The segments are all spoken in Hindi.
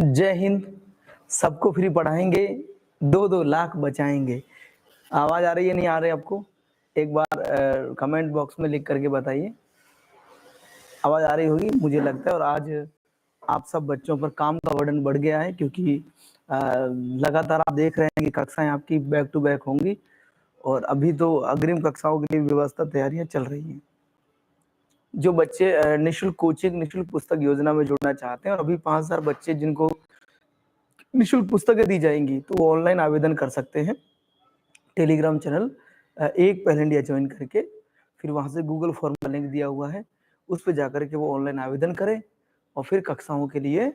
जय हिंद। सबको फ्री पढ़ाएंगे, 2-2 लाख बचाएंगे। आवाज आ रही है, नहीं आ रही आपको? एक बार कमेंट बॉक्स में लिख करके बताइए। आवाज आ रही होगी मुझे लगता है। और आज आप सब बच्चों पर काम का बर्डन बढ़ गया है, क्योंकि लगातार आप देख रहे हैं कि कक्षाएं आपकी बैक टू बैक होंगी, और अभी तो अग्रिम कक्षाओं के लिए व्यवस्था तैयारियां चल रही हैं। जो बच्चे निःशुल्क कोचिंग, निःशुल्क पुस्तक योजना में जुड़ना चाहते हैं, और अभी 5000 बच्चे जिनको निःशुल्क पुस्तकें दी जाएंगी, तो वो ऑनलाइन आवेदन कर सकते हैं। टेलीग्राम चैनल एक पहल इंडिया ज्वाइन करके, फिर वहाँ से गूगल फॉर्म का लिंक दिया हुआ है, उस पर जाकर के वो ऑनलाइन आवेदन करें, और फिर कक्षाओं के लिए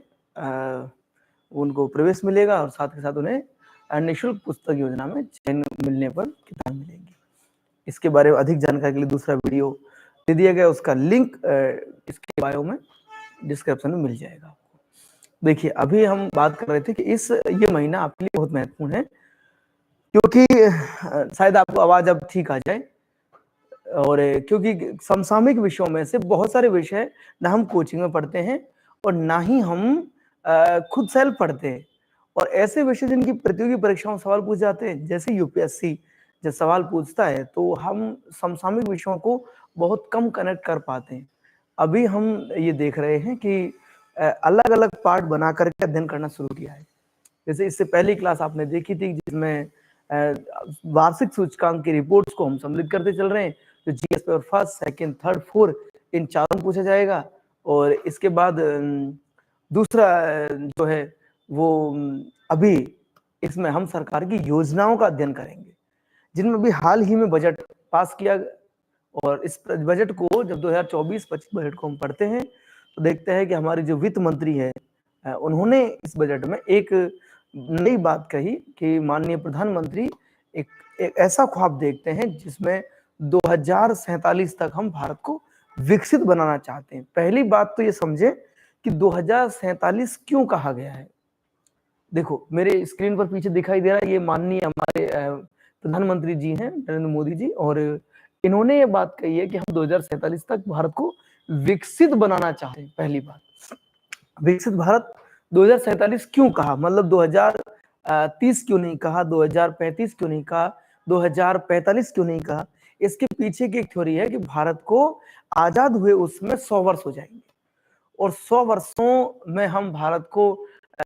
उनको प्रवेश मिलेगा, और साथ के साथ उन्हें निःशुल्क पुस्तक योजना में चयन मिलने पर किताब मिलेंगी। इसके बारे में अधिक जानकारी के लिए दूसरा वीडियो दे दिया गया, उसका लिंक इसके बायो में डिस्क्रिप्शन में मिल जाएगा आपको। देखिए, अभी हम बात कर रहे थे कि ये महीना आपके लिए बहुत महत्वपूर्ण है, क्योंकि शायद आपको आवाज अब ठीक आ जाए, और क्योंकि समसामयिक विषयों में से बहुत सारे विषय ना हम कोचिंग में पढ़ते हैं और ना ही हम खुद सेल्फ पढ़ते हैं। और ऐसे विषय जिनकी प्रतियोगी परीक्षाओं में सवाल पूछ जाते हैं, जैसे यूपीएससी जब सवाल पूछता है, तो हम समसामयिक विषयों को बहुत कम कनेक्ट कर पाते हैं। अभी हम ये देख रहे हैं कि अलग अलग पार्ट बना करके अध्ययन करना शुरू किया है। जैसे इससे पहली क्लास आपने देखी थी, जिसमें वार्षिक सूचकांक की रिपोर्ट्स को हम सम्मिलित करते चल रहे हैं। तो GS paper first, second, third, fourth, इन चारों पूछा जाएगा। और इसके बाद दूसरा जो है वो अभी इसमें हम सरकार की योजनाओं का अध्ययन करेंगे, जिनमें अभी हाल ही में बजट पास किया। और इस बजट को जब 2024-25 बजट को हम पढ़ते हैं, तो देखते हैं कि हमारी जो वित्त मंत्री है, उन्होंने इस बजट में एक नई बात कही कि माननीय प्रधानमंत्री एक ऐसा ख्वाब देखते हैं जिसमें 2047 तक हम भारत को विकसित बनाना चाहते हैं। पहली बात तो ये समझे कि 2047 क्यों कहा गया है। देखो, मेरे स्क्रीन पर पीछे दिखाई दे रहा है, ये माननीय हमारे प्रधानमंत्री जी हैं, नरेंद्र मोदी जी, और इन्होंने ये बात कही है कि हम 2047 तक भारत को विकसित बनाना चाहते हैं। पहली बात, विकसित भारत 2047 क्यों कहा, मतलब 2030 क्यों नहीं कहा, 2035 क्यों नहीं कहा, 2045 क्यों नहीं कहा? इसके पीछे की एक थ्योरी है कि भारत को आजाद हुए उसमें 100 वर्ष हो जाएंगे, और 100 वर्षों में हम भारत को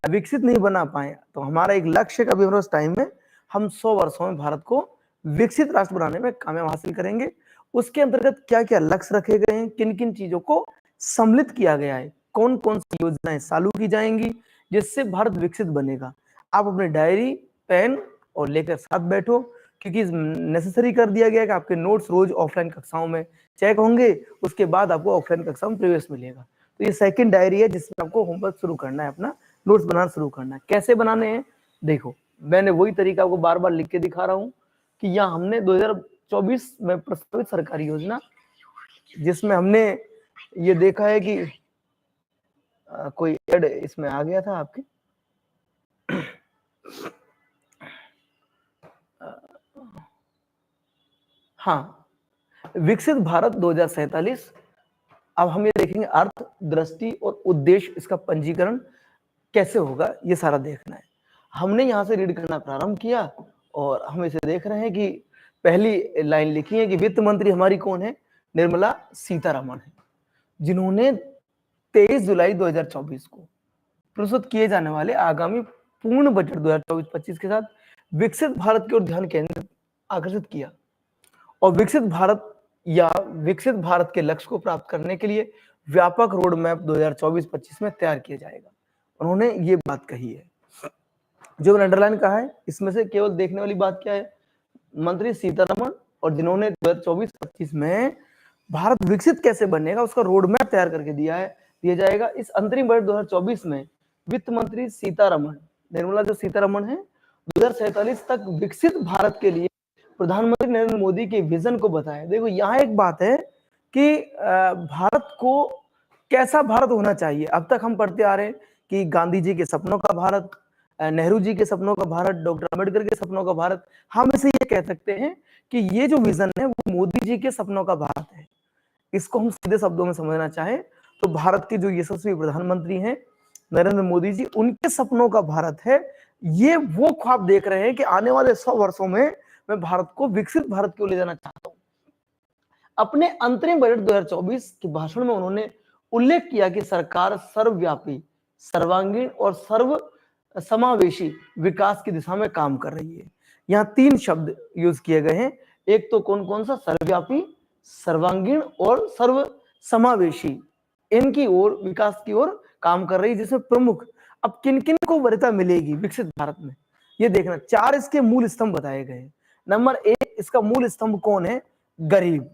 विकसित नहीं बना पाए, तो हमारा एक लक्ष्य का भी टाइम में हम 100 वर्षों में भारत को विकसित राष्ट्र बनाने में कामयाब हासिल करेंगे। उसके अंतर्गत क्या क्या लक्ष्य रखे गए हैं, किन किन चीजों को सम्मिलित किया गया है, कौन कौन सी योजनाएं चालू की जाएंगी जिससे भारत विकसित बनेगा। आप अपने डायरी, पेन और लेकर साथ बैठो, क्योंकि नेसेसरी कर दिया गया है कि आपके नोट्स रोज ऑफलाइन कक्षाओं में चेक होंगे, उसके बाद आपको ऑफलाइन कक्षाओं में प्रवेश मिलेगा। तो ये सेकंड डायरी है जिसमें आपको होमवर्क शुरू करना है, अपना नोट्स बनाना शुरू करना है। कैसे बनाने हैं, देखो मैंने वही तरीका आपको बार बार लिख के दिखा रहा हूँ कि यहाँ हमने 2024 में प्रस्तावित सरकारी योजना, जिसमें हमने ये देखा है कि कोई एड इसमें आ गया था आपके, हाँ, विकसित भारत 2047। अब हम ये देखेंगे अर्थ, दृष्टि और उद्देश्य, इसका पंजीकरण कैसे होगा, ये सारा देखना है। हमने यहाँ से रीड करना प्रारंभ किया, और हम इसे देख रहे हैं कि पहली लाइन लिखी है कि वित्त मंत्री हमारी कौन है, निर्मला सीतारमण है, जिन्होंने 23 जुलाई 2024 को प्रस्तुत किए जाने वाले आगामी पूर्ण बजट 2024-25 के साथ विकसित भारत की ओर ध्यान केंद्रित आकर्षित किया, और विकसित भारत या विकसित भारत के लक्ष्य को प्राप्त करने के लिए व्यापक रोड मैप 2024-25 में तैयार किया जाएगा। उन्होंने ये बात कही है, जो अंडरलाइन कहा है, इसमें से केवल देखने वाली बात क्या है, मंत्री सीतारमण, और जिन्होंने 2024-25 में भारत विकसित कैसे बनेगा उसका रोड मैप तैयार करके दिया जाएगा। इस अंतरिम बजट 2024 में वित्त मंत्री सीतारमण, निर्मला जो सीतारमण है, 2047 तक विकसित भारत के लिए प्रधानमंत्री नरेंद्र मोदी के विजन को बताया। देखो, यहाँ एक बात है कि भारत को कैसा भारत होना चाहिए। अब तक हम पढ़ते आ रहे हैं कि गांधी जी के सपनों का भारत, नेहरू जी के सपनों का भारत, डॉक्टर अम्बेडकर के सपनों का भारत। हम इसे ये कह सकते हैं कि ये जो विजन है वो मोदी जी के सपनों का भारत है। इसको हम सीधे शब्दों में समझना चाहें तो भारत के जो यशस्वी प्रधानमंत्री हैं, नरेंद्र मोदी जी, उनके सपनों का भारत है। ये वो ख्वाब देख रहे हैं कि आने वाले 100 वर्षों में मैं भारत को विकसित भारत की ओर ले जाना चाहता हूं। अपने अंतरिम बजट 2024 के भाषण में उन्होंने उल्लेख किया कि सरकार सर्वव्यापी, सर्वांगीण और सर्व समावेशी विकास की दिशा में काम कर रही है। यहाँ 3 शब्द यूज किए गए हैं। एक तो कौन कौन सा? सर्वव्यापी, सर्वांगीण और सर्व समावेशी, इनकी ओर, विकास की ओर काम कर रही है। जिसमें प्रमुख, अब किन किन को वरीयता मिलेगी विकसित भारत में, ये देखना। 4 इसके मूल स्तंभ बताए गए हैं। नंबर 1, इसका मूल स्तंभ कौन है? गरीब।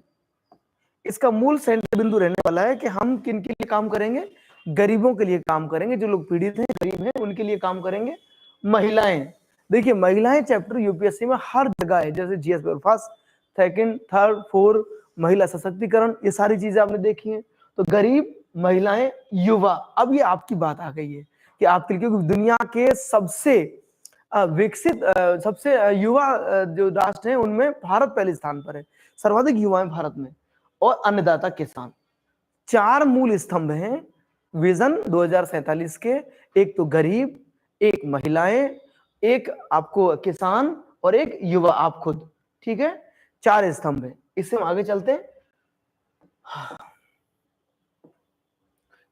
इसका मूल सेंटर बिंदु रहने वाला है कि हम किन के लिए काम करेंगे? गरीबों के लिए काम करेंगे। जो लोग पीड़ित हैं, गरीब हैं, उनके लिए काम करेंगे। महिलाएं, देखिए महिलाएं चैप्टर यूपीएससी में हर जगह है, जैसे GS paper first, second, third, fourth, महिला सशक्तिकरण, ये सारी चीजें आपने देखी हैं। तो गरीब, महिलाएं, युवा, अब ये आपकी बात आ गई है कि आपके लिए, क्योंकि दुनिया के सबसे विकसित, सबसे युवा जो राष्ट्र हैं उनमें भारत पहले स्थान पर है। सर्वाधिक युवा है भारत में। और अन्नदाता किसान। 4 मूल स्तंभ हैं विजन 2047 के। एक तो गरीब, एक महिलाएं, एक आपको किसान और एक युवा, आप खुद। ठीक है, 4 स्तंभ है। इससे हम आगे चलते हैं।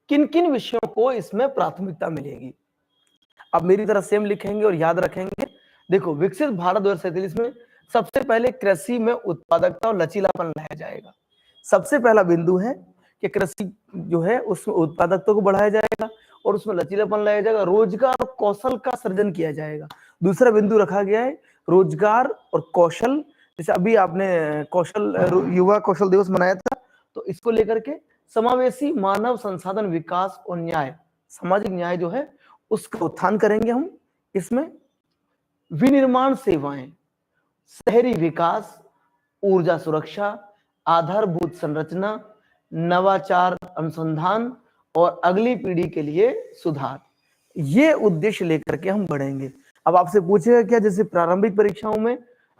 किन किन विषयों को इसमें प्राथमिकता मिलेगी? अब मेरी तरह सेम लिखेंगे और याद रखेंगे। देखो, विकसित भारत 2047 में सबसे पहले कृषि में उत्पादकता और लचीलापन लाया जाएगा। सबसे पहला बिंदु है कि कृषि जो है उसमें उत्पादकता को बढ़ाया जाएगा और उसमें लचीलापन लाया जाएगा। रोजगार और कौशल का सृजन किया जाएगा। दूसरा बिंदु रखा गया है रोजगार और कौशल। जैसे अभी आपने कौशल, युवा कौशल दिवस मनाया था, तो इसको लेकर के समावेशी मानव संसाधन विकास और न्याय, सामाजिक न्याय जो है उसका उत्थान करेंगे हम। इसमें विनिर्माण सेवाएं, शहरी विकास, ऊर्जा सुरक्षा, आधारभूत संरचना, नवाचार, अनुसंधान और अगली पीढ़ी के लिए सुधार, ये उद्देश्य लेकर के हम बढ़ेंगे। अब आपसे पूछेगा क्या, जैसे प्रारंभिक परीक्षाओं में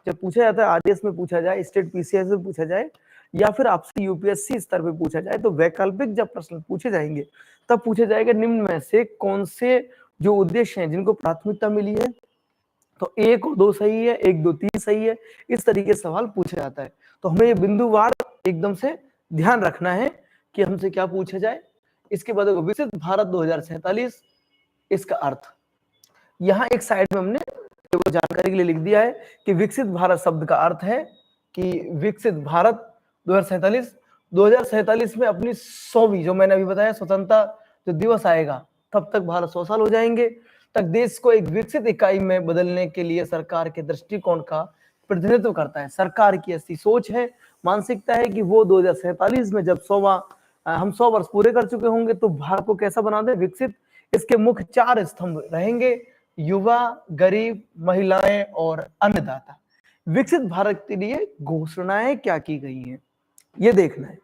जब पूछा जाता है, आरडीएस में पूछा जाए, स्टेट पीसीएस में पूछा जाए, या फिर आपसे यूपीएससी स्तर पे पूछा जाए, तो वैकल्पिक जब प्रश्न पूछे जाएंगे तब पूछा जाएगा निम्न में से कौन से जो उद्देश्य हैं जिनको प्राथमिकता मिली है, तो 1 और 2 सही है, 1, 2, 3 सही है, इस तरीके से सवाल पूछा जाता है। तो हमें ये बिंदुवार एकदम से ध्यान रखना है कि हमसे क्या पूछा जाए। इसके बाद विकसित भारत 2047, इसका अर्थ यहाँ एक साइड में हमने वो जानकारी के लिए लिख दिया है कि विकसित भारत शब्द का अर्थ है कि विकसित भारत 2047 में अपनी 100वीं, जो मैंने अभी बताया, स्वतंत्रता जो दिवस आएगा तब तक भारत 100 साल हो जाएंगे, तक देश को एक विकसित इकाई में बदलने के लिए सरकार के दृष्टिकोण का प्रतिनिधित्व करता है। सरकार की ऐसी सोच है, मानसिकता है कि वो 2047 में जब हम 100 वर्ष पूरे कर चुके होंगे तो भारत को कैसा बना दे? विकसित। इसके मुख्य 4 स्तंभ रहेंगे, युवा, गरीब, महिलाएं और अन्नदाता। विकसित भारत के लिए घोषणाएं क्या की गई हैं, ये देखना है।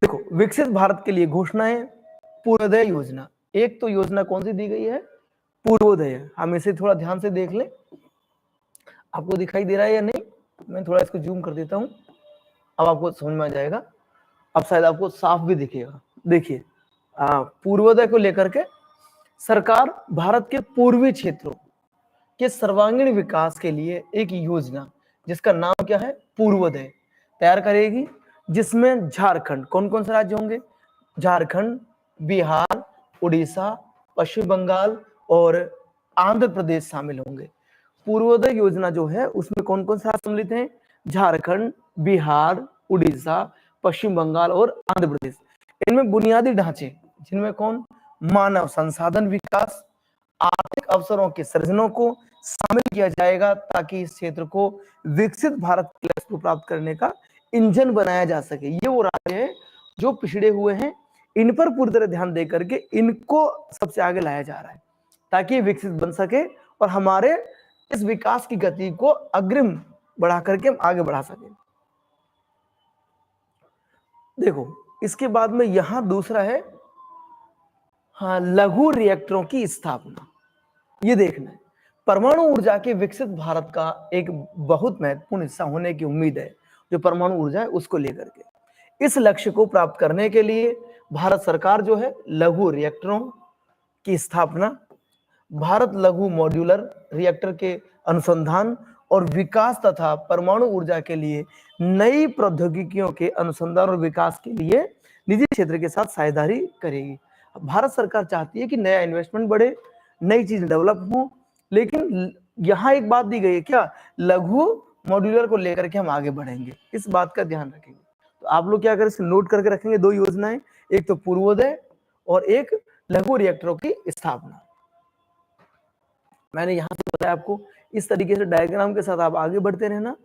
देखो, विकसित भारत के लिए घोषणाएं, पूर्वोदय योजना। एक तो योजना कौन सी दी गई है? पूर्वोदय। हम इसे थोड़ा ध्यान से देख लें, आपको दिखाई दे रहा है या नहीं? मैं थोड़ा इसको जूम कर देता हूं, अब आपको समझ में आ जाएगा। अब शायद आपको साफ भी दिखेगा। देखिए, पूर्वोदय को लेकर के सरकार भारत के पूर्वी क्षेत्रों के सर्वांगीण विकास के लिए एक योजना, जिसका नाम क्या है? पूर्वोदय, तैयार करेगी, जिसमें झारखंड, कौन कौन से राज्य होंगे? झारखंड, बिहार, उड़ीसा, पश्चिम बंगाल और आंध्र प्रदेश शामिल होंगे। पूर्वोदय योजना जो है उसमें कौन कौन से राज्य सम्मिलित हैं? झारखंड, बिहार, उड़ीसा, पश्चिम बंगाल और आंध्र प्रदेश। इनमें बुनियादी ढांचे, जिनमें कौन? मानव संसाधन विकास, आर्थिक अवसरों के सृजनों को शामिल किया जाएगा, ताकि इस क्षेत्र को विकसित भारत के लक्ष्य को प्राप्त करने का इंजन बनाया जा सके। ये वो राज्य हैं जो पिछड़े हुए हैं, इन पर पूरी तरह ध्यान दे करके इनको सबसे आगे लाया जा रहा है, ताकि विकसित बन सके और हमारे इस विकास की गति को अग्रिम बढ़ा करके हम आगे बढ़ा सके। देखो, इसके बाद में यहां दूसरा है, हाँ, लघु रिएक्टरों की स्थापना। ये देखना है, परमाणु ऊर्जा के विकसित भारत का एक बहुत महत्वपूर्ण हिस्सा होने की उम्मीद है, जो परमाणु ऊर्जा है उसको लेकर के। इस लक्ष्य को प्राप्त करने के लिए भारत सरकार जो है लघु रिएक्टरों की स्थापना, भारत लघु मॉड्यूलर रिएक्टर के अनुसंधान और विकास तथा परमाणु ऊर्जा के लिए नई प्रौद्योगिकियों के अनुसंधान और विकास के लिए निजी क्षेत्र के साथ साझेदारी करेगी। भारत सरकार चाहती है कि नया इन्वेस्टमेंट बढ़े, नई चीज डेवलप हो, लेकिन यहाँ एक बात दी गई है क्या, लघु मॉड्यूलर को लेकर के हम आगे बढ़ेंगे, इस बात का ध्यान रखेंगे। तो आप लोग क्या करें, नोट करके रखेंगे दो योजनाएं, एक तो पूर्वोदय और एक लघु रिएक्टरों की स्थापना। मैंने यहां से बताया आपको, इस तरीके से डायग्राम के साथ आप आगे बढ़ते रहना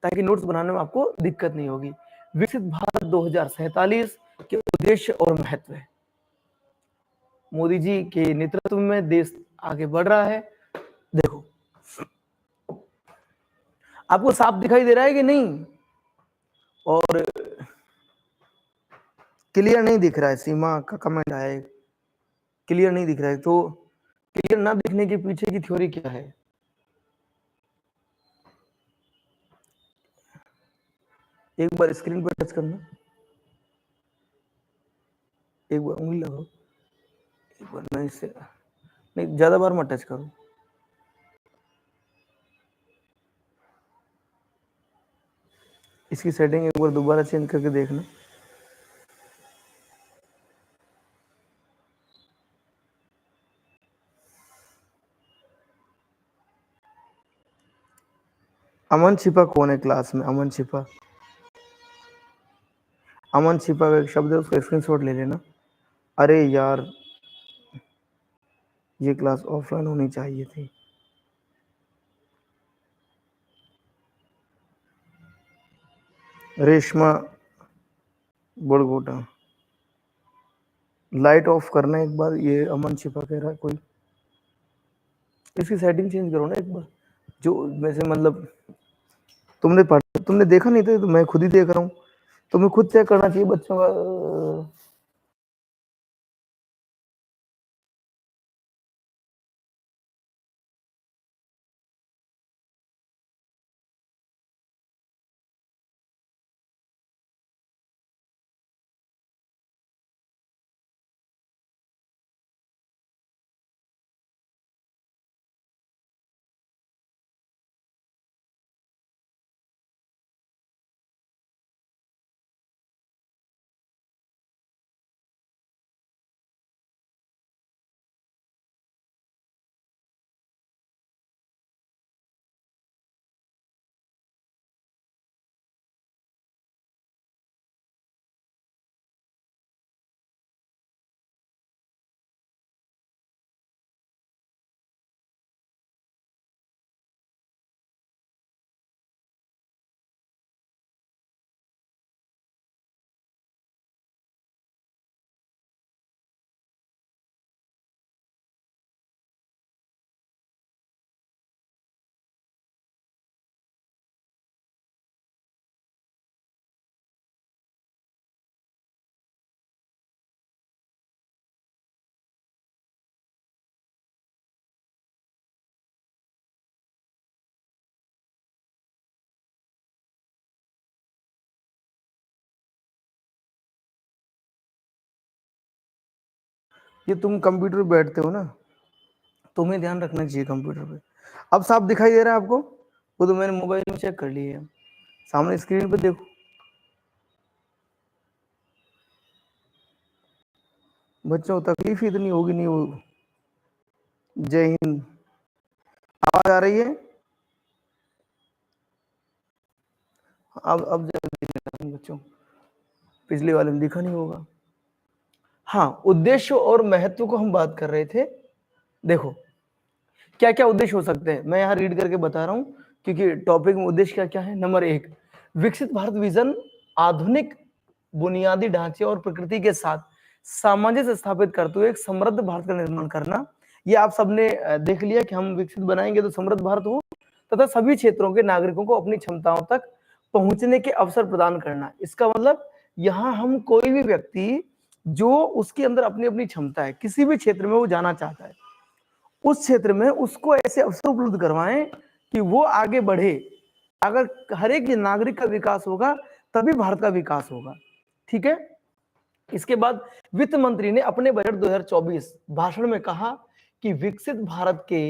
ताकि नोट्स बनाने में आपको दिक्कत नहीं होगी। विकसित भारत 2047 के उद्देश्य और महत्व है। मोदी जी के नेतृत्व में देश आगे बढ़ रहा है। देखो आपको साफ दिखाई दे रहा है कि नहीं, और क्लियर नहीं दिख रहा है, सीमा का कमेंट आया है क्लियर नहीं दिख रहा है, तो क्लियर ना दिखने के पीछे की थ्योरी क्या है? एक बार स्क्रीन पर टच करना, एक बार उंगली लगाओ, एक बार मैं इससे नहीं, ज्यादा बार मत टच करो। इसकी सेटिंग एक बार दोबारा चेंज करके देखना। अमन छिपा कौन है क्लास में? अमन छिपा, अमन छिपा का एक शब्द है, उसका स्क्रीनशॉट ले लेना। अरे यार ये क्लास ऑफलाइन होनी चाहिए थी। रेशमा बड़गोटा, लाइट ऑफ करना एक बार, ये अमन छिपा कह रहा है कोई, इसकी सेटिंग चेंज करो ना एक बार। जो वैसे मतलब तुमने देखा नहीं था, तो मैं खुद ही देख रहा हूँ, तुम्हें खुद चेक करना चाहिए बच्चों का। ये तुम कंप्यूटर पे बैठते हो ना, तुम्हें ध्यान रखना चाहिए कंप्यूटर पे। अब साफ दिखाई दे रहा है आपको? वो तो मैंने मोबाइल में चेक कर लिया है, सामने स्क्रीन पे देखो। बच्चों तकलीफ ही इतनी होगी नहीं वो। जय हिंद, आवाज आ रही है? अब जरा बच्चों, पिछले वाले में दिखा नहीं होगा। हाँ, उद्देश्य और महत्व को हम बात कर रहे थे। देखो क्या क्या उद्देश्य हो सकते हैं, मैं यहाँ रीड करके बता रहा हूँ क्योंकि टॉपिक में उद्देश्य क्या क्या है। नंबर 1, विकसित भारत विजन आधुनिक बुनियादी ढांचे और प्रकृति के साथ सामंजस्य स्थापित करते हुए एक समृद्ध भारत का निर्माण करना। ये आप सबने देख लिया कि हम विकसित बनाएंगे तो समृद्ध भारत हो, तथा सभी क्षेत्रों के नागरिकों को अपनी क्षमताओं तक पहुंचने के अवसर प्रदान करना। इसका मतलब यहाँ हम कोई भी व्यक्ति जो उसके अंदर अपनी अपनी क्षमता है, किसी भी क्षेत्र में वो जाना चाहता है, उस क्षेत्र में उसको ऐसे अवसर उपलब्ध करवाएं कि वो आगे बढ़े। अगर हर एक नागरिक का विकास होगा तभी भारत का विकास होगा। ठीक है, इसके बाद वित्त मंत्री ने अपने बजट 2024 भाषण में कहा कि विकसित भारत के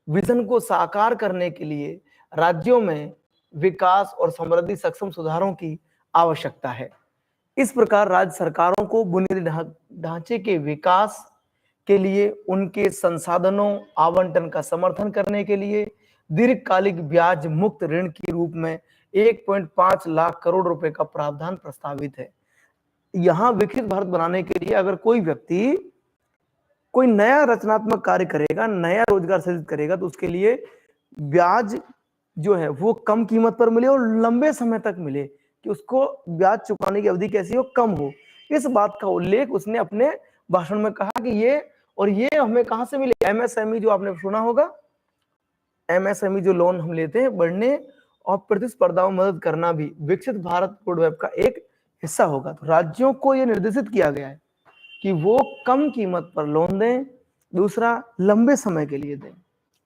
विजन को साकार करने के लिए राज्यों में विकास और समृद्धि सक्षम सुधारों की आवश्यकता है। इस प्रकार राज्य सरकारों को बुनियादी ढांचे के विकास के लिए उनके संसाधनों आवंटन का समर्थन करने के लिए दीर्घकालिक ब्याज मुक्त ऋण के रूप में 1.5 लाख करोड़ रुपए का प्रावधान प्रस्तावित है। यहां विकसित भारत बनाने के लिए अगर कोई व्यक्ति कोई नया रचनात्मक कार्य करेगा, नया रोजगार सृजित करेगा, तो उसके लिए ब्याज जो है वो कम कीमत पर मिले और लंबे समय तक मिले, कि उसको ब्याज चुकाने की अवधि कैसी हो, कम हो। इस बात का उल्लेख उसने अपने भाषण में कहा कि ये हमें कहां से मिले, एमएसएमई जो आपने सुना होगा, एमएसएमई जो लोन हम लेते हैं बढ़ने और प्रतिस्पर्धा में मदद करना भी विकसित भारत रोडमैप का एक हिस्सा होगा। तो राज्यों को यह निर्देशित किया गया है कि वो कम कीमत पर लोन दें, दूसरा लंबे समय के लिए दें।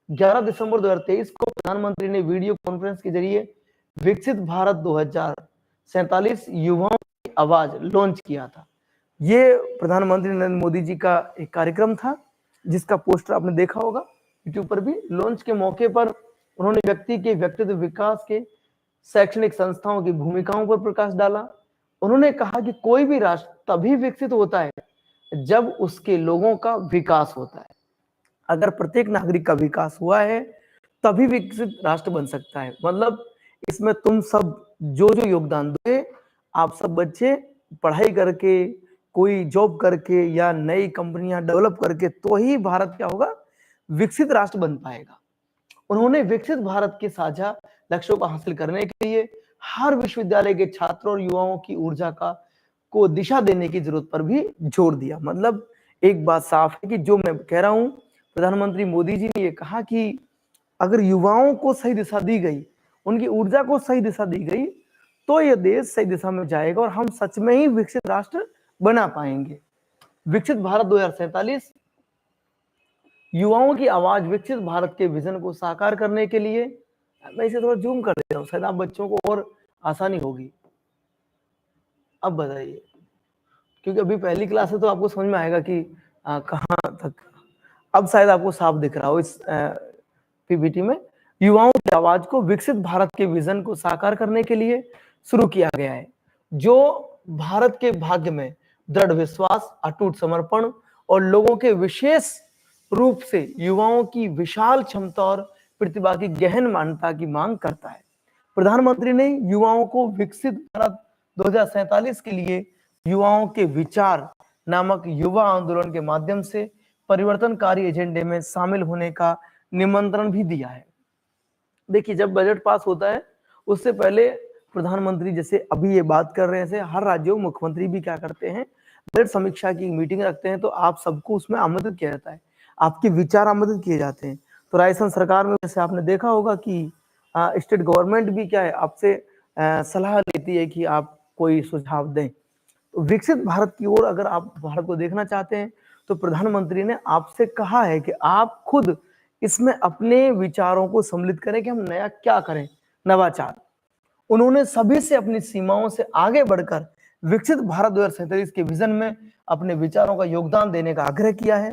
11 दिसंबर 2023 को प्रधानमंत्री ने वीडियो कॉन्फ्रेंस के जरिए विकसित भारत 2047 युवाओं की आवाज लॉन्च किया था। ये प्रधानमंत्री नरेंद्र मोदी जी का एक कार्यक्रम था जिसका पोस्टर आपने देखा होगा यूट्यूब पर भी। लॉन्च के मौके पर उन्होंने व्यक्ति के व्यक्तित्व विकास के शैक्षणिक संस्थाओं की भूमिकाओं पर प्रकाश डाला। उन्होंने कहा कि कोई भी राष्ट्र तभी विकसित होता है जब उसके लोगों का विकास होता है। अगर प्रत्येक नागरिक का विकास हुआ है तभी विकसित राष्ट्र बन सकता है। मतलब इसमें तुम सब जो जो योगदान दोगे, आप सब बच्चे पढ़ाई करके, कोई जॉब करके या नई कंपनियां डेवलप करके, तो ही भारत क्या होगा, विकसित राष्ट्र बन पाएगा। उन्होंने विकसित भारत के साझा लक्ष्यों को हासिल करने के लिए हर विश्वविद्यालय के छात्रों और युवाओं की ऊर्जा को दिशा देने की जरूरत पर भी जोर दिया। मतलब एक बात साफ है कि जो मैं कह रहा हूं, प्रधानमंत्री मोदी जी ने ये कहा कि अगर युवाओं को सही दिशा दी गई, उनकी ऊर्जा को सही दिशा दी गई, तो यह देश सही दिशा में जाएगा और हम सच में ही विकसित राष्ट्र बना पाएंगे। विकसित भारत 2047 युवाओं की आवाज विकसित भारत के विजन को साकार करने के लिए, मैं इसे थोड़ा जूम कर देता हूं, शायद आप बच्चों को और आसानी होगी। अब बताइए, क्योंकि अभी पहली क्लास है तो आपको समझ में आएगा कि कहां तक। अब शायद आपको साफ दिख रहा हो इस पीपीटी में। युवाओं की आवाज को विकसित भारत के विजन को साकार करने के लिए शुरू किया गया है, जो भारत के भाग्य में दृढ़ विश्वास, अटूट समर्पण और लोगों के विशेष रूप से युवाओं की विशाल क्षमता और प्रतिभा की गहन मान्यता की मांग करता है। प्रधानमंत्री ने युवाओं को विकसित भारत 2047 के लिए युवाओं के विचार नामक युवा आंदोलन के माध्यम से परिवर्तनकारी एजेंडे में शामिल होने का निमंत्रण भी दिया है। देखिए, जब बजट पास होता है उससे पहले प्रधानमंत्री, जैसे अभी ये बात कर रहे हैं, हर राज्यों मुख्यमंत्री भी क्या करते हैं, बजट समीक्षा की मीटिंग रखते हैं, तो आप सबको उसमें आमंत्रित किया जाता है, आपके विचार आमंत्रित किए जाते हैं। तो राजस्थान सरकार में जैसे आपने देखा होगा कि स्टेट गवर्नमेंट भी क्या है, आपसे सलाह लेती है कि आप कोई सुझाव दें। तो विकसित भारत की ओर अगर आप भारत को देखना चाहते हैं तो प्रधानमंत्री ने आपसे कहा है कि आप खुद इसमें अपने विचारों को सम्मिलित करें कि हम नया क्या करें, नवाचार। उन्होंने सभी से अपनी सीमाओं से आगे बढ़कर विकसित भारत 2047 के विजन में अपने विचारों का योगदान देने का आग्रह किया है।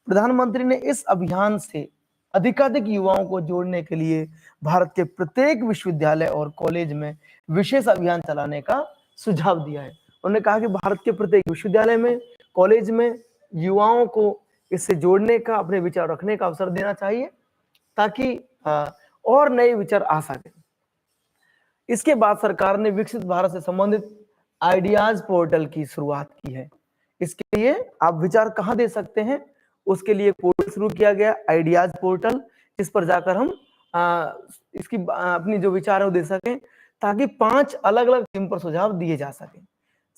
प्रधानमंत्री ने इस अभियान से अधिकाधिक युवाओं को जोड़ने के लिए भारत के प्रत्येक विश्वविद्यालय और कॉलेज में विशेष अभियान चलाने का सुझाव दिया है। उन्होंने कहा कि भारत के प्रत्येक विश्वविद्यालय में, कॉलेज में युवाओं को इससे जोड़ने का, अपने विचार रखने का अवसर देना चाहिए ताकि और नए विचार आ सके। इसके बाद सरकार ने विकसित भारत से संबंधित आइडियाज पोर्टल की शुरुआत की है। इसके लिए आप विचार कहां दे सकते हैं, उसके लिए पोर्टल शुरू किया गया, आइडियाज पोर्टल, जिस पर जाकर हम इसकी अपनी जो विचार है वो दे सकें, ताकि 5 अलग अलग थीम पर सुझाव दिए जा सके।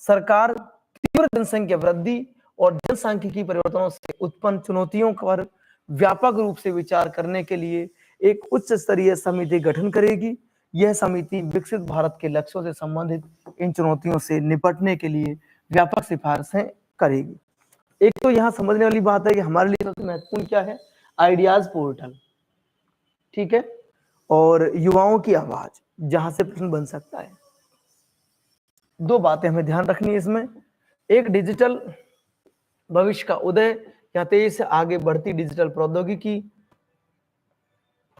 सरकार तीव्र जनसंख्या वृद्धि और जनसांख्यिकी परिवर्तनों से उत्पन्न चुनौतियों पर व्यापक रूप से विचार करने के लिए एक उच्च स्तरीय समिति गठन करेगी। यह समिति विकसित भारत के लक्ष्यों से संबंधित इन चुनौतियों से निपटने के लिए व्यापक सिफारिशें करेगी। एक तो यहाँ समझने वाली बात है कि हमारे लिए सबसे महत्वपूर्ण क्या है, आइडियाज पोर्टल, ठीक है, और युवाओं की आवाज, जहां से प्रश्न बन सकता है। 2 बातें हमें ध्यान रखनी है इसमें। एक डिजिटल भविष्य का उदय या तेजी से आगे बढ़ती डिजिटल प्रौद्योगिकी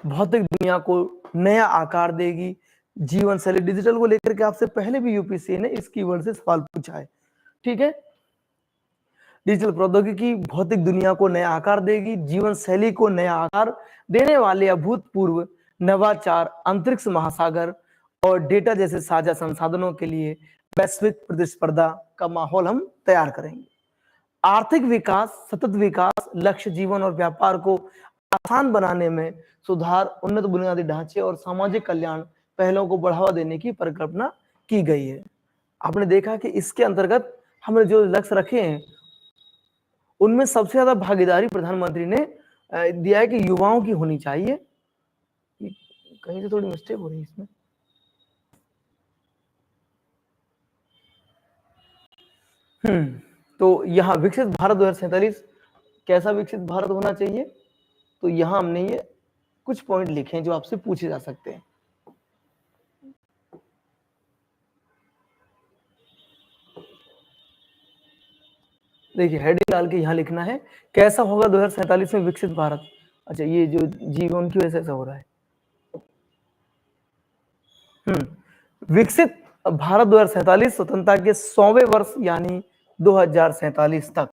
भौतिक दुनिया को नया आकार देगी। जीवन शैली डिजिटल को लेकर के आपसे पहले भी यूपीएससी ने इस कीवर्ड से सवाल पूछा है, ठीक है। डिजिटल प्रौद्योगिकी भौतिक दुनिया को नया आकार देगी, जीवन शैली को नया आकार देने वाले अभूतपूर्व नवाचार अंतरिक्ष महासागर और डेटा जैसे साझा संसाधनों के लिए वैश्विक प्रतिस्पर्धा का माहौल हम तैयार करेंगे। आर्थिक विकास, सतत विकास, लक्ष्य जीवन और व्यापार को आसान बनाने में सुधार, उन्नत बुनियादी ढांचे और सामाजिक कल्याण पहलों को बढ़ावा देने की परिकल्पना की गई है। आपने देखा कि इसके अंतर्गत हमने जो लक्ष्य रखे हैं उनमें सबसे ज्यादा भागीदारी प्रधानमंत्री ने दिया है कि युवाओं की होनी चाहिए। कहीं से थोड़ी मिस्टेक हो रही है इसमें। तो यहाँ विकसित भारत 2047 कैसा विकसित भारत होना चाहिए, तो यहाँ हमने ये कुछ पॉइंट लिखे हैं जो आपसे पूछे जा सकते हैं। देखिए हेडिंग डाल के यहाँ लिखना है कैसा होगा 2047 में विकसित भारत। अच्छा, ये जो जीवन की वजह से ऐसा हो रहा है। विकसित भारत 2047 स्वतंत्रता के 100वें वर्ष यानी 2047 तक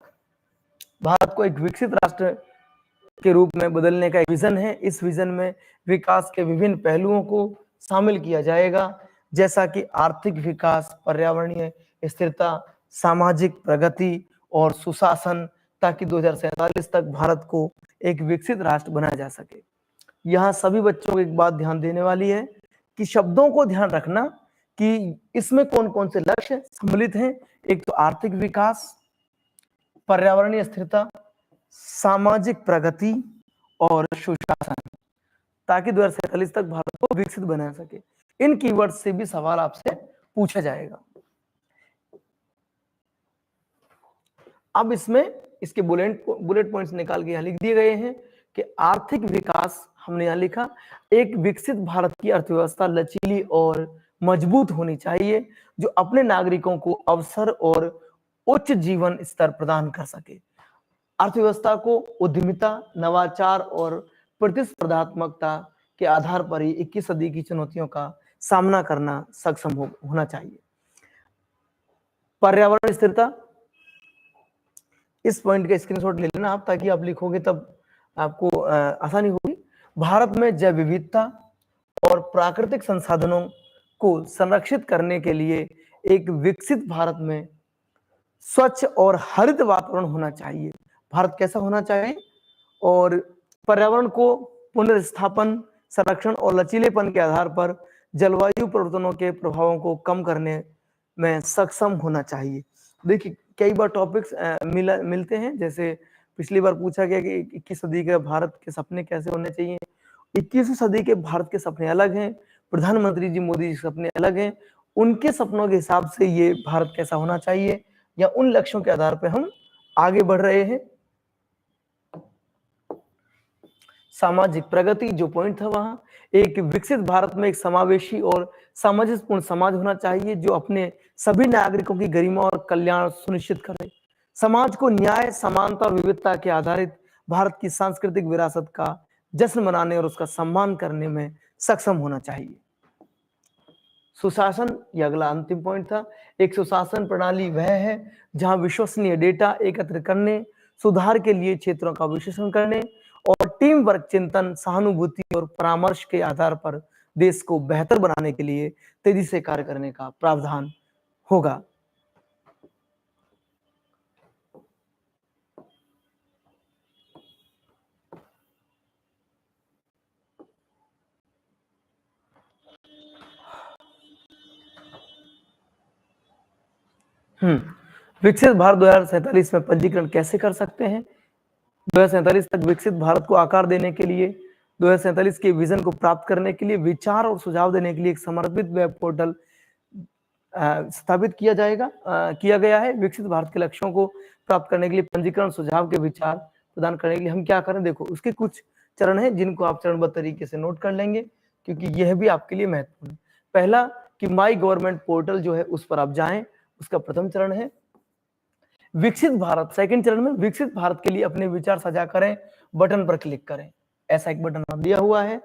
भारत को एक विकसित राष्ट्र के रूप में बदलने का एक विजन है। इस विजन में विकास के विभिन्न पहलुओं को शामिल किया जाएगा, जैसा कि आर्थिक विकास, पर्यावरणीय स्थिरता, सामाजिक प्रगति और सुशासन, ताकि 2047 तक भारत को एक विकसित राष्ट्र बनाया जा सके। यहाँ सभी बच्चों को एक बात ध्यान देने वाली है कि शब्दों को ध्यान रखना कि इसमें कौन कौन से लक्ष्य सम्मिलित हैं। एक तो आर्थिक विकास, पर्यावरणीय स्थिरता, सामाजिक प्रगति और सुशासन, ताकि 2047 तक भारत को विकसित बना सके। इन कीवर्ड से भी सवाल आपसे पूछा जाएगा। अब इसमें इसके बुलेट पॉइंट्स निकाल के यहां लिख दिए गए हैं कि आर्थिक विकास, हमने यहां लिखा, एक विकसित भारत की अर्थव्यवस्था लचीली और मजबूत होनी चाहिए जो अपने नागरिकों को अवसर और उच्च जीवन स्तर प्रदान कर सके। अर्थव्यवस्था को उद्यमिता, नवाचार और प्रतिस्पर्धात्मकता के आधार पर ही 21 सदी की चुनौतियों का सामना करना सक्षम होना चाहिए। पर्यावरण स्थिरता, इस पॉइंट का स्क्रीनशॉट ले लेना आप, ताकि आप लिखोगे तब आपको आसानी होगी। भारत में जैव विविधता और प्राकृतिक संसाधनों को संरक्षित करने के लिए एक विकसित भारत में स्वच्छ और हरित वातावरण होना चाहिए। भारत कैसा होना चाहिए? और पर्यावरण को पुनर्स्थापन, संरक्षण और लचीलेपन के आधार पर जलवायु परिवर्तनों के प्रभावों को कम करने में सक्षम होना चाहिए। देखिए कई बार टॉपिक्स मिलते हैं, जैसे पिछली बार पूछा गया कि 21 सदी के भारत के सपने कैसे होने चाहिए। 21वीं सदी के भारत के सपने अलग हैं, प्रधानमंत्री जी मोदी जी के सपने अलग हैं। उनके सपनों के हिसाब से ये भारत कैसा होना चाहिए या उन लक्ष्यों के आधार पर हम आगे बढ़ रहे हैं। सामाजिक प्रगति जो पॉइंट था वहां, एक विकसित भारत में एक समावेशी और सामंजस्यपूर्ण समाज होना चाहिए जो अपने सभी नागरिकों की गरिमा और कल्याण सुनिश्चित करे। समाज को न्याय, समानता और विविधता के आधारित भारत की सांस्कृतिक विरासत का जश्न मनाने और उसका सम्मान करने में सक्षम होना चाहिए। सुशासन, यह अगला अंतिम पॉइंट था। एक सुशासन प्रणाली वह है जहां विश्वसनीय डेटा एकत्र करने, सुधार के लिए क्षेत्रों का विश्लेषण करने और टीम वर्क, चिंतन, सहानुभूति और परामर्श के आधार पर देश को बेहतर बनाने के लिए तेजी से कार्य करने का प्रावधान होगा। विकसित भारत 2047 में पंजीकरण कैसे कर सकते हैं? 2047 तक विकसित भारत को आकार देने के लिए, 2047 के विजन को प्राप्त करने के लिए विचार और सुझाव देने के लिए एक समर्पित वेब पोर्टल स्थापित किया गया है। विकसित भारत के लक्ष्यों को प्राप्त करने के लिए पंजीकरण, सुझाव के विचार प्रदान करने के लिए हम क्या करें? देखो उसके कुछ चरण हैं जिनको आप चरणबद्ध तरीके से नोट कर लेंगे, क्योंकि यह भी आपके लिए महत्वपूर्ण है। पहला कि माई गवर्नमेंट पोर्टल जो है उस पर आप जाएं, उसका प्रथम चरण है। विकसित भारत, सेकंड चरण में विकसित भारत के लिए अपने विचार साझा करें, बटन पर क्लिक करें। ऐसा एक बटन दिया हुआ है।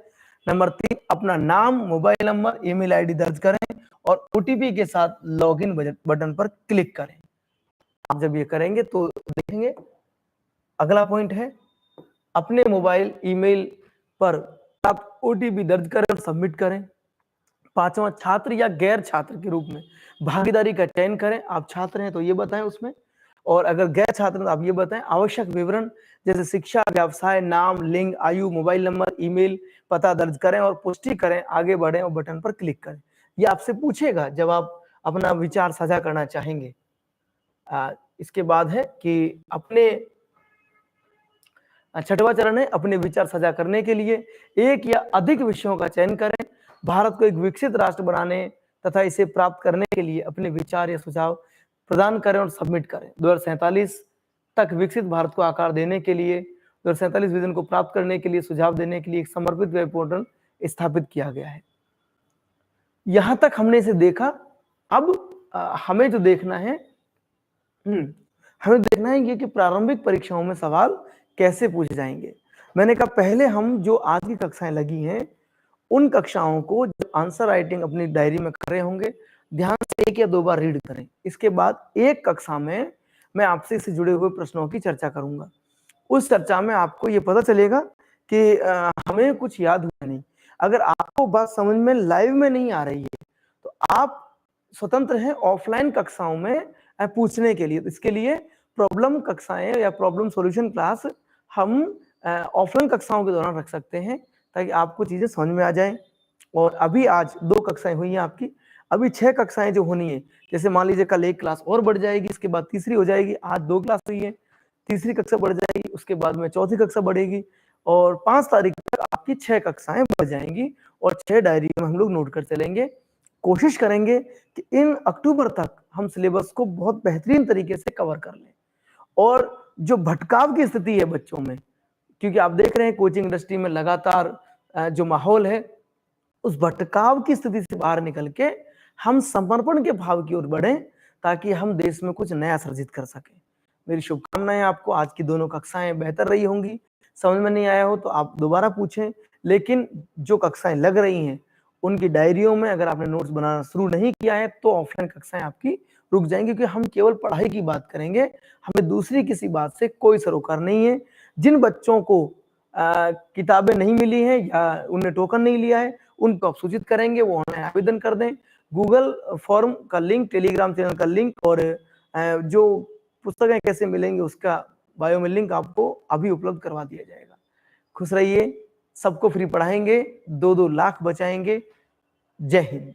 नंबर 3, अपना नाम, मोबाइल नंबर, ईमेल आईडी दर्ज करें और ओटीपी के साथ लॉगिन बटन पर क्लिक करें। आप जब ये करेंगे तो देखेंगे अगला पॉइंट है, अपने मोबाइल ईमेल पर आप ओटीपी दर्ज करें और सबमिट करें। 5वां, छात्र या गैर छात्र के रूप में भागीदारी का चयन करें। आप छात्र हैं तो ये बताएं उसमें, और अगर गैर छात्र हैं तो आप ये बताएं। आवश्यक विवरण जैसे शिक्षा, व्यवसाय, नाम, लिंग, आयु, मोबाइल नंबर, ईमेल पता दर्ज करें और पुष्टि करें, आगे बढ़ें और बटन पर क्लिक करें। ये आपसे पूछेगा जब आप अपना विचार साझा करना चाहेंगे। इसके बाद है कि अपने 6वां चरण है, अपने विचार साझा करने के लिए एक या अधिक विषयों का चयन करें। भारत को एक विकसित राष्ट्र बनाने तथा इसे प्राप्त करने के लिए अपने विचार या सुझाव प्रदान करें और सबमिट करें। 2047 तक विकसित भारत को आकार देने के लिए, 2047 विजन को प्राप्त करने के लिए सुझाव देने के लिए एक समर्पित वेब पोर्टल स्थापित किया गया है। यहां तक हमने इसे देखा। अब हमें जो देखना है, हमें देखना है ये कि प्रारंभिक परीक्षाओं में सवाल कैसे पूछे जाएंगे। मैंने कहा पहले हम जो आज की कक्षाएं लगी हैं उन कक्षाओं को जब आंसर राइटिंग अपनी डायरी में कर रहे होंगे ध्यान से 1 या 2 बार रीड करें। इसके बाद एक कक्षा में मैं आपसे इससे जुड़े हुए प्रश्नों की चर्चा करूंगा। उस चर्चा में आपको ये पता चलेगा कि हमें कुछ याद हुआ नहीं। अगर आपको बात समझ में लाइव में नहीं आ रही है तो आप स्वतंत्र हैं ऑफलाइन कक्षाओं में पूछने के लिए। इसके लिए प्रॉब्लम कक्षाएं या प्रॉब्लम सॉल्यूशन क्लास हम ऑफलाइन कक्षाओं के दौरान रख सकते हैं ताकि आपको चीजें समझ में आ जाएं। और अभी आज 2 कक्षाएं हुई हैं आपकी, अभी 6 कक्षाएं जो होनी है। जैसे मान लीजिए कल 1 क्लास और बढ़ जाएगी, इसके बाद तीसरी हो जाएगी। आज 2 क्लास हुई है, तीसरी कक्षा बढ़ जाएगी, उसके बाद में चौथी कक्षा बढ़ेगी और 5 तारीख तक आपकी 6 कक्षाएं बढ़ जाएंगी और 6 डायरी में हम लोग नोट कर चलेंगे। कोशिश करेंगे कि इन अक्टूबर तक हम सिलेबस को बहुत बेहतरीन तरीके से कवर कर लें। और जो भटकाव की स्थिति है बच्चों में, क्योंकि आप देख रहे हैं कोचिंग इंडस्ट्री में लगातार जो माहौल है, उस भटकाव की स्थिति से बाहर निकल के हम समर्पण के भाव की ओर बढ़ें ताकि हम देश में कुछ नया सर्जित कर सकें। मेरी शुभकामनाएं आपको। आज की दोनों कक्षाएं बेहतर रही होंगी। समझ में नहीं आया हो तो आप दोबारा पूछें, लेकिन जो कक्षाएं लग रही हैं उनकी डायरियों में अगर आपने नोट्स बनाना शुरू नहीं किया है तो ऑफलाइन कक्षाएं आपकी रुक जाएंगी, क्योंकि हम केवल पढ़ाई की बात करेंगे, हमें दूसरी किसी बात से कोई सरोकार नहीं है। जिन बच्चों को किताबें नहीं मिली हैं या उन्हें टोकन नहीं लिया है उनको आप सूचित करेंगे, वो ऑनलाइन आवेदन कर दें। गूगल फॉर्म का लिंक, टेलीग्राम चैनल का लिंक और जो पुस्तकें कैसे मिलेंगी उसका बायो में लिंक आपको अभी उपलब्ध करवा दिया जाएगा। खुश रहिए, सबको फ्री पढ़ाएंगे, 2-2 लाख बचाएंगे। जय हिंद।